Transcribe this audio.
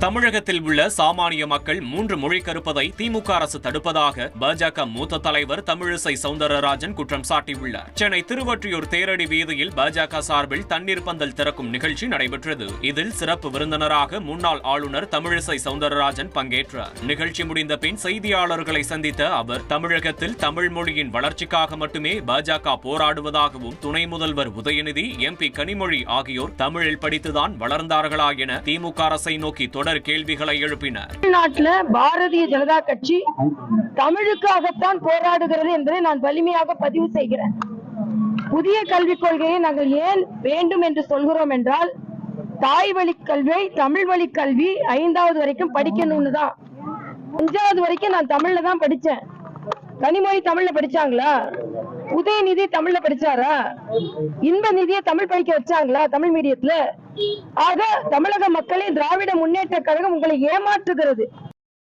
தமிழகத்தில் உள்ள சாமானிய மக்கள் 3 மொழி கற்பதை திமுக அரசு தடுப்பதாக பாஜக மூத்த தலைவர் தமிழிசை சவுந்தரராஜன் குற்றம் சாட்டியுள்ளார். சென்னை திருவொற்றியூர் தேரடி வீதியில் பாஜக சார்பில் தண்ணீர் பந்தல் திறக்கும் நிகழ்ச்சி நடைபெற்றது. இதில் சிறப்பு விருந்தினராக முன்னாள் ஆளுநர் தமிழிசை சவுந்தரராஜன் பங்கேற்றார். நிகழ்ச்சி முடிந்த பின் செய்தியாளர்களை சந்தித்த அவர் தமிழகத்தில் தமிழ் மொழியின் வளர்ச்சிக்காக மட்டுமே பாஜக போராடுவதாகவும் துணை முதல்வர் உதயநிதி, MP கனிமொழி ஆகியோர் தமிழில் படித்துதான் வளர்ந்தார்களா என திமுக அரசை நோக்கி தொடர் கேள்விகளை எழுப்பினார். தமிழ்நாட்டில் பாரதிய ஜனதா கட்சி தமிழுக்காகத்தான் போராடுகிறது என்பதை நான் வலிமையாக பதிவு செய்கிறேன். புதிய கல்விக் கொள்கையை நாங்கள் ஏன் வேண்டும் என்று சொல்கிறோம் என்றால், தாய் வழி கல்வியை தமிழ் வழி கல்வி 5வது வரைக்கும் படிக்கணும்னு தான். 5வது வரைக்கும் நான் தமிழ்ல தான் படிச்சேன். கனிமொழி தமிழ்ல படிச்சாங்களா? உதயநிதி தமிழ்ல படிச்சாரா? இன்ப நிதியை தமிழ் படிக்க வச்சாங்களா தமிழ் மீடியத்துல? ஆக தமிழக மக்களை திராவிட முன்னேற்ற கழகம் உங்களை ஏமாற்றுகிறது.